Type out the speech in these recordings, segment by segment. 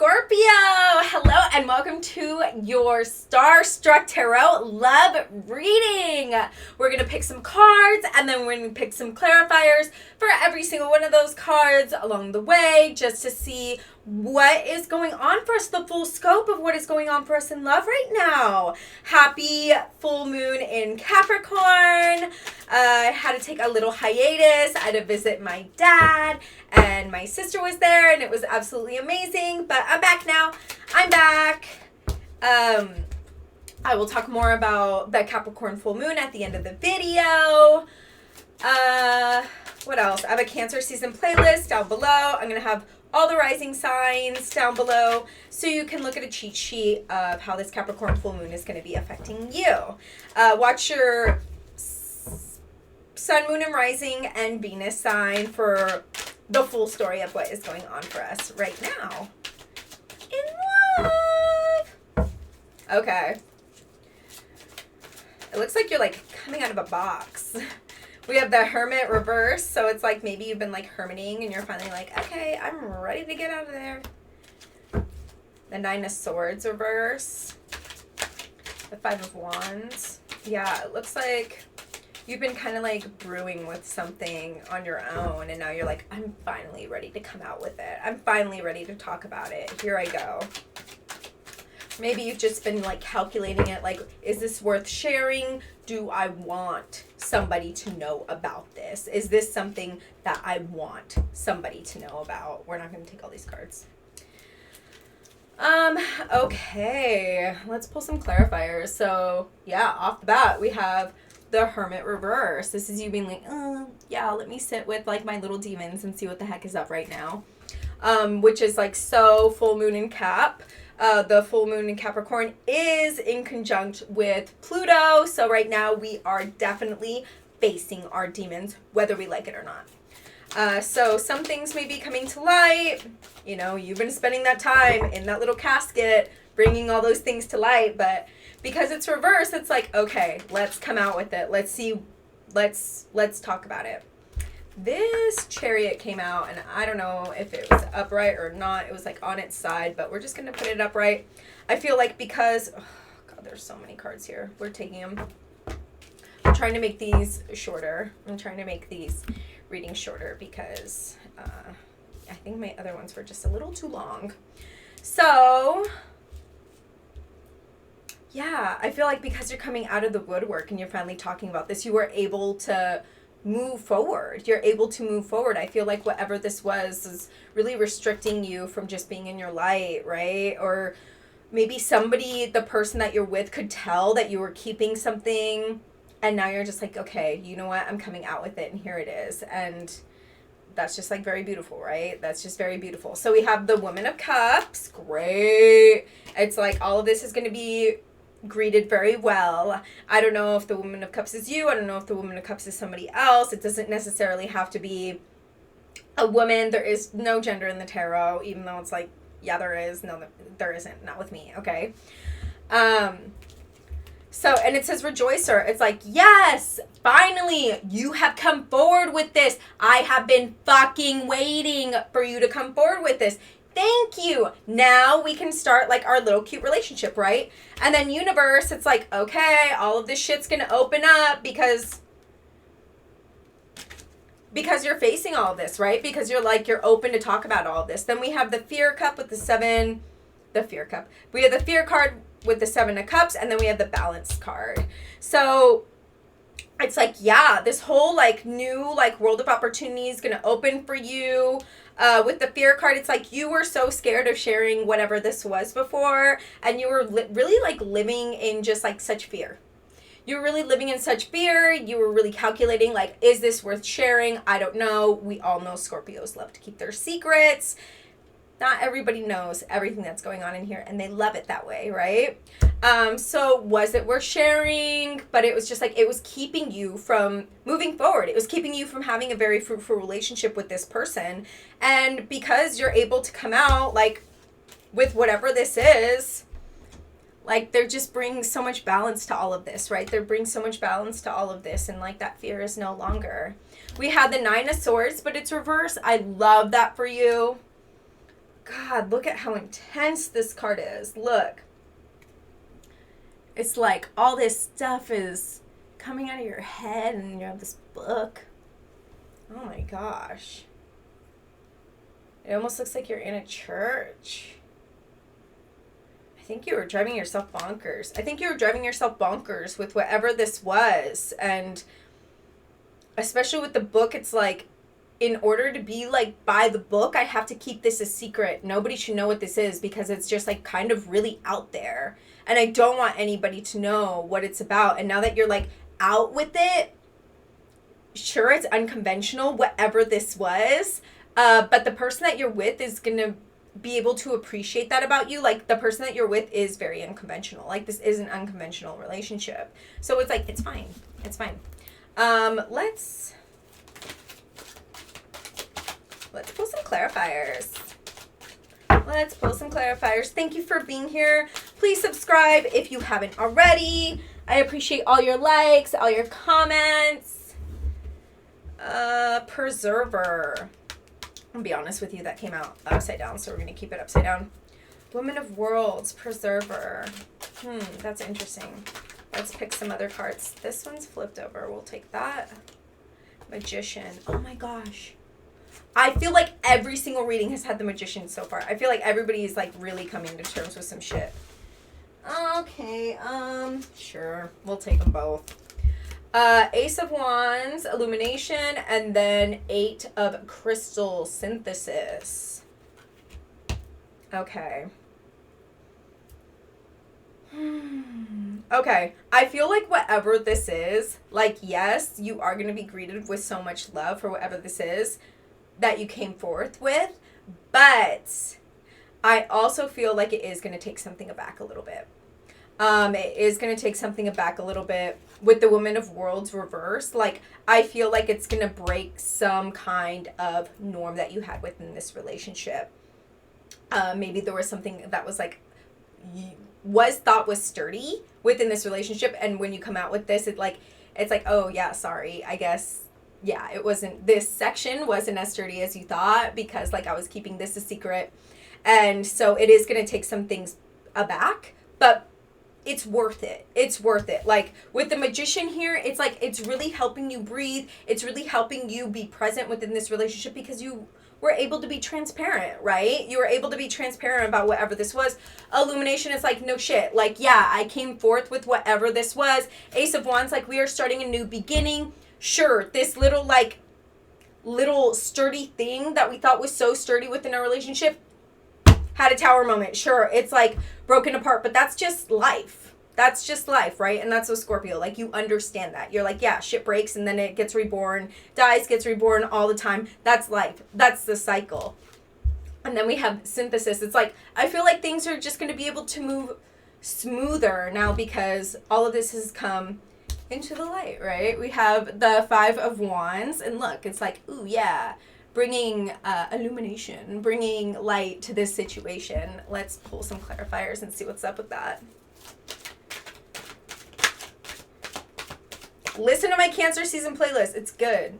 Scorpio! Hello and welcome to your Starstruck Tarot Love Reading. We're going to pick some cards and then we're going to pick some clarifiers for every single one of those cards along the way, just to see what is going on for us, the full scope of what is going on for us in love right now. Happy full moon in Capricorn. I had to take a little hiatus. I had to visit my dad and my sister was there and it was absolutely amazing, but I'm back now. I'm back. I will talk more about the Capricorn full moon at the end of the video. What else? I have a Cancer season playlist down below. I'm going to have all the rising signs down below so you can look at a cheat sheet of how this Capricorn full moon is going to be affecting you. Watch your sun, moon, and rising and Venus sign for the full story of what is going on for us right now in love. Okay. It looks like you're like coming out of a box. We have the Hermit reverse, so it's like maybe you've been like hermiting and you're finally like, okay, I'm ready to get out of there. The Nine of Swords reverse. The Five of Wands. Yeah, it looks like you've been kind of like brewing with something on your own and now you're like, I'm finally ready to come out with it. I'm finally ready to talk about it. Here I go. Maybe you've just been like calculating it, like, is this worth sharing? Do I want somebody to know about this? Is this something that I want somebody to know about? We're not going to take all these cards. Okay, let's pull some clarifiers. So yeah, off the bat, we have the Hermit reverse. This is you being like, yeah, let me sit with like my little demons and see what the heck is up right now. Which is like so full moon in Cap. The full moon in Capricorn is in conjunct with Pluto. So right now we are definitely facing our demons, whether we like it or not. So some things may be coming to light. You know, you've been spending that time in that little casket, bringing all those things to light. But because it's reversed, it's like, okay, let's come out with it. Let's see. Let's talk about it. This Chariot came out, and I don't know if it was upright or not. It was like on its side, but we're just going to put it upright. I feel like because, oh God, there's so many cards here. We're taking them. I'm trying to make these shorter. I'm trying to make these readings shorter because I think my other ones were just a little too long. So yeah, I feel like because you're coming out of the woodwork and you're finally talking about this, you were able to move forward. You're able to move forward. I feel like whatever this was is really restricting you from just being in your light, right? Or maybe somebody, the person that you're with, could tell that you were keeping something and now you're just like, okay, you know what? I'm coming out with it and here it is. And that's just like very beautiful, right? That's just very beautiful. So we have the Woman of Cups. Great. It's like all of this is going to be greeted very well. I don't know if the Woman of Cups is you. I don't know if the Woman of Cups is somebody else. It doesn't necessarily have to be a woman. There is no gender in the tarot, even though it's like, yeah, there is. No, there isn't. Not with me, okay? So, and it says Rejoicer. It's like, yes, finally, you have come forward with this. I have been fucking waiting for you to come forward with this. Thank you. Now we can start like our little cute relationship, right? And then Universe, it's like, okay, all of this shit's going to open up because you're facing all of this, right? Because you're like, you're open to talk about all of this. Then we have the Fear Cup with the Fear Cup. We have the Fear card with the Seven of Cups, and then we have the Balance card. So it's like, yeah, this whole like new like world of opportunity is going to open for you. With the Fear card, it's like you were so scared of sharing whatever this was before, and you were really like living in just like such fear. You were really living in such fear. You were really calculating like, is this worth sharing? I don't know. We all know Scorpios love to keep their secrets. Not everybody knows everything that's going on in here, and they love it that way, right? So was it worth sharing? But it was just like, it was keeping you from moving forward. It was keeping you from having a very fruitful relationship with this person. And because you're able to come out like with whatever this is, like they're just bringing so much balance to all of this, right? They're bringing so much balance to all of this, and like that fear is no longer. We had the Nine of Swords, but it's reversed. I love that for you. God, look at how intense this card is. Look. It's like all this stuff is coming out of your head and you have this book. Oh my gosh. It almost looks like you're in a church. I think you were driving yourself bonkers. I think you were driving yourself bonkers with whatever this was. And especially with the book, it's like, in order to be like by the book, I have to keep this a secret. Nobody should know what this is because it's just like kind of really out there. And I don't want anybody to know what it's about. And now that you're like out with it, sure, it's unconventional, whatever this was. But the person that you're with is going to be able to appreciate that about you. Like, the person that you're with is very unconventional. Like, this is an unconventional relationship. So it's like, it's fine. It's fine. Let's pull some clarifiers. Let's pull some clarifiers. Thank you for being here. Please subscribe if you haven't already. I appreciate all your likes, all your comments. Preserver. I'll be honest with you, that came out upside down, so we're going to keep it upside down. Woman of Worlds, Preserver. That's interesting. Let's pick some other cards. This one's flipped over. We'll take that. Magician. Oh my gosh. I feel like every single reading has had the Magician so far. I feel like everybody is like really coming to terms with some shit. Okay, sure. We'll take them both. Ace of Wands, Illumination, and then 8 of Crystal, Synthesis. Okay. Okay, I feel like whatever this is, like, yes, you are going to be greeted with so much love for whatever this is that you came forth with, but I also feel like it is going to take something aback a little bit. It is going to take something aback a little bit with the Woman of Worlds reverse. Like, I feel like it's going to break some kind of norm that you had within this relationship. Maybe there was something that was like, was thought was sturdy within this relationship, and when you come out with this, it's like, oh yeah, sorry, I guess, yeah, it wasn't, this section wasn't as sturdy as you thought, because like I was keeping this a secret. And so it is going to take some things aback, but it's worth it. It's worth it. Like with the Magician here, it's like, it's really helping you breathe. It's really helping you be present within this relationship because you were able to be transparent, right? You were able to be transparent about whatever this was. Illumination is like, no shit. Like, yeah, I came forth with whatever this was. Ace of Wands, like, we are starting a new beginning. Sure, this little sturdy thing that we thought was so sturdy within our relationship had a tower moment. Sure, it's like broken apart, but that's just life. That's just life, right? And that's a Scorpio. Like, you understand that. You're like, yeah, shit breaks and then it gets reborn, dies, gets reborn all the time. That's life. That's the cycle. And then we have Synthesis. It's like, I feel like things are just going to be able to move smoother now because all of this has come into the light, right? We have the 5 of Wands, and look, it's like, ooh, yeah, bringing illumination, bringing light to this situation. Let's pull some clarifiers and see what's up with that. Listen to my Cancer season playlist. It's good.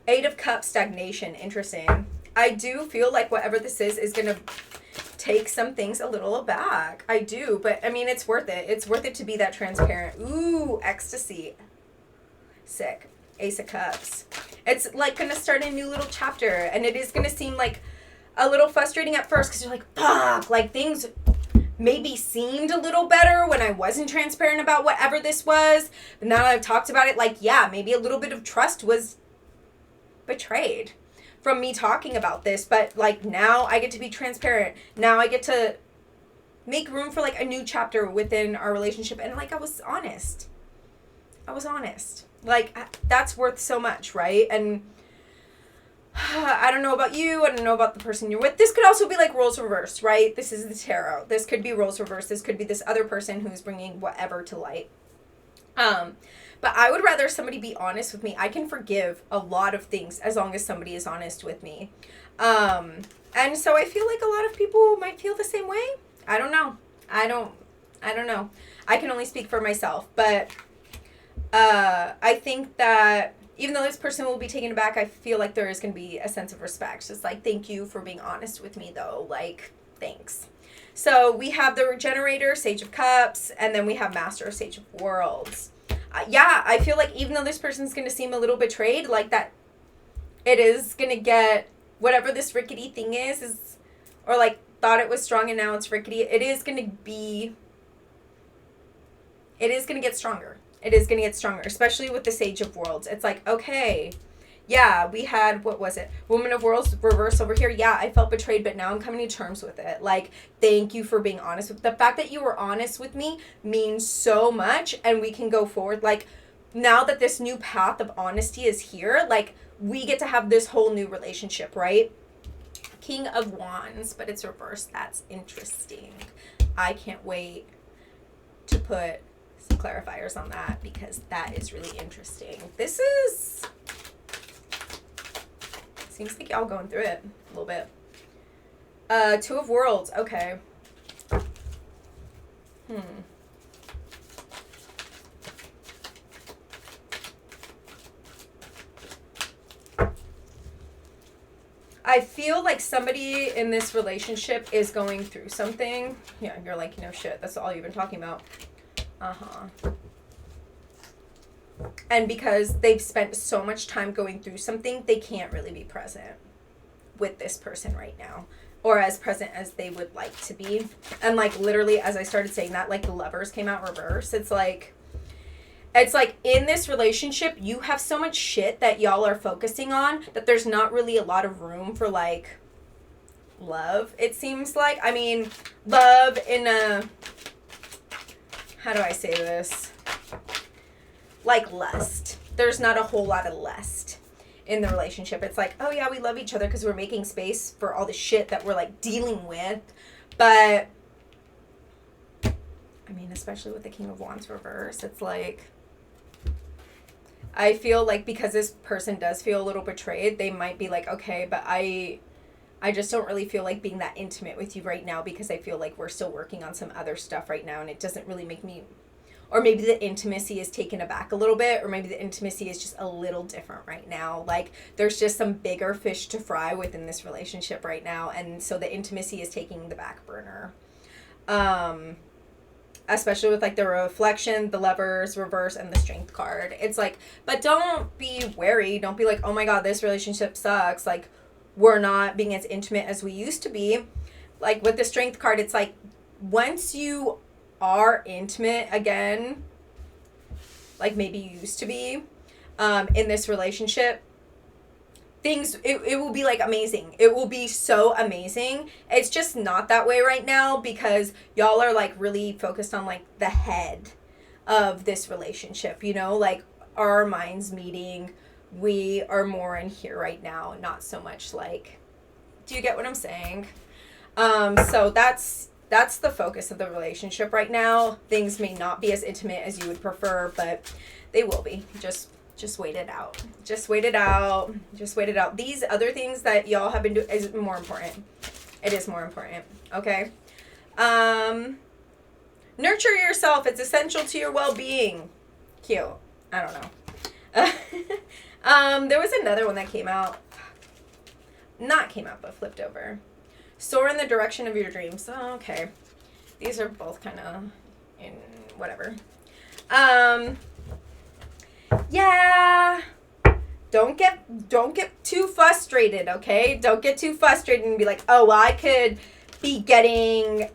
8 of Cups, Stagnation. Interesting. I do feel like whatever this is going to take some things a little aback. I do, but I mean, it's worth it. It's worth it to be that transparent. Ooh, Ecstasy. Sick. Ace of Cups. It's like going to start a new little chapter, and it is going to seem like a little frustrating at first because you're like, fuck, like things maybe seemed a little better when I wasn't transparent about whatever this was. But now that I've talked about it, like, yeah, maybe a little bit of trust was betrayed from me talking about this. But like, now I get to be transparent. Now I get to make room for like a new chapter within our relationship. And like, I was honest. Like, that's worth so much, right? And I don't know about you. I don't know about the person you're with. This could also be like roles reversed, right? This is the tarot. This could be roles reversed. This could be this other person who's bringing whatever to light. But I would rather somebody be honest with me. I can forgive a lot of things as long as somebody is honest with me. And so I feel like a lot of people might feel the same way. I don't know. I don't know. I can only speak for myself, but I think that even though this person will be taken aback, I feel like there is going to be a sense of respect. It's like, thank you for being honest with me, though. Like, thanks. So we have the Regenerator, Sage of Cups, and then we have Master, Sage of Worlds. Yeah, I feel like even though this person's going to seem a little betrayed, like that, it is going to get whatever this rickety thing is, or like thought it was strong and now it's rickety. It is going to get stronger. It is going to get stronger, especially with the Sage of Worlds. It's like, okay, yeah, we had, what was it? Woman of Worlds reverse over here. Yeah, I felt betrayed, but now I'm coming to terms with it. Like, thank you for being honest. The fact that you were honest with me means so much, and we can go forward. Like, now that this new path of honesty is here, like, we get to have this whole new relationship, right? King of Wands, but it's reversed. That's interesting. I can't wait to put some clarifiers on that because that is really interesting. This is... Seems like y'all going through it a little bit. Two of Worlds. Okay. I feel like somebody in this relationship is going through something. Yeah, you're like, no shit, that's all you've been talking about. And because they've spent so much time going through something, they can't really be present with this person right now. Or as present as they would like to be. And like literally as I started saying that, like the Lovers came out reverse. It's like in this relationship, you have so much shit that y'all are focusing on that there's not really a lot of room for like love, it seems like. I mean, love in a, how do I say this? Like lust. There's not a whole lot of lust in the relationship. It's like, oh yeah, we love each other because we're making space for all the shit that we're like dealing with. But I mean, especially with the King of Wands reverse, it's like, I feel like because this person does feel a little betrayed, they might be like, okay, but I just don't really feel like being that intimate with you right now because I feel like we're still working on some other stuff right now and it doesn't really make me... Or maybe the intimacy is taken aback a little bit, or maybe the intimacy is just a little different right now. Like, there's just some bigger fish to fry within this relationship right now, and so the intimacy is taking the back burner. Especially with, like, the reflection, the Lovers, reverse, and the Strength card. It's like, but don't be wary. Don't be like, oh my god, this relationship sucks. Like, we're not being as intimate as we used to be. Like, with the Strength card, it's like, once you are intimate again, like maybe you used to be, in this relationship, things, it will be like amazing. It will be so amazing. It's just not that way right now because y'all are like really focused on like the head of this relationship, you know, like our minds meeting. We are more in here right now, not so much like, do you get what I'm saying? So that's the focus of the relationship right now. Things may not be as intimate as you would prefer, but they will be. Just wait it out. Just wait it out. Just wait it out. These other things that y'all have been doing is more important. It is more important. Okay. Nurture yourself. It's essential to your well-being. Cute. I don't know. There was another one that came out. Not came out, but flipped over. Soar in the direction of your dreams. Oh, okay. These are both kind of in whatever. Yeah. Don't get too frustrated, okay? Don't get too frustrated and be like, oh, well, I could be getting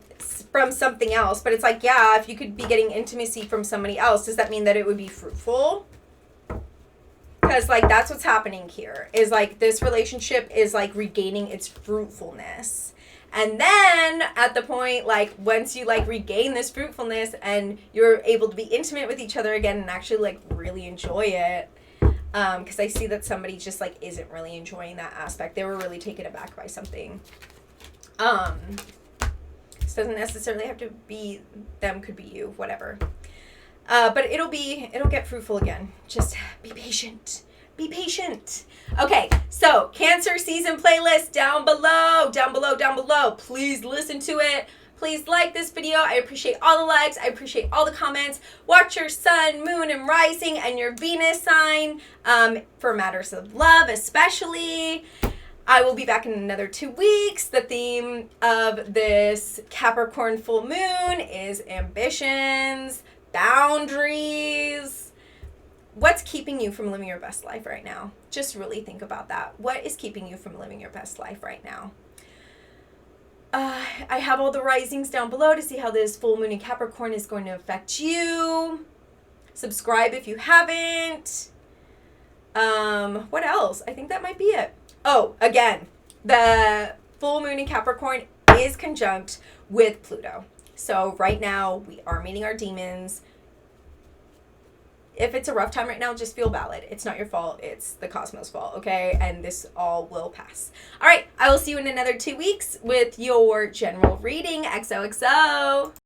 from something else. But it's like, yeah, if you could be getting intimacy from somebody else, does that mean that it would be fruitful? Because, like, that's what's happening here. Is, like, this relationship is, like, regaining its fruitfulness. And then, at the point, like, once you, like, regain this fruitfulness and you're able to be intimate with each other again and actually, like, really enjoy it. Because I see that somebody just, like, isn't really enjoying that aspect. They were really taken aback by something. This doesn't necessarily have to be them, could be you, whatever. But it'll get fruitful again. Just be patient. Be patient. Okay, so Cancer season playlist down below. Please listen to it. Please like this video. I appreciate all the likes. I appreciate all the comments. Watch your sun, moon, and rising and your Venus sign for matters of love especially. I will be back in another 2 weeks. The theme of this Capricorn full moon is ambitions, boundaries. What's keeping you from living your best life right now? Just really think about that. What is keeping you from living your best life right now? I have all the risings down below to see how this full moon in Capricorn is going to affect you. Subscribe if you haven't. What else? I think that might be it. Oh, again, the full moon in Capricorn is conjunct with Pluto. So right now we are meeting our demons. If it's a rough time right now, just feel valid. It's not your fault. It's the cosmos' fault, okay? And this all will pass. All right, I will see you in another 2 weeks with your general reading. XOXO.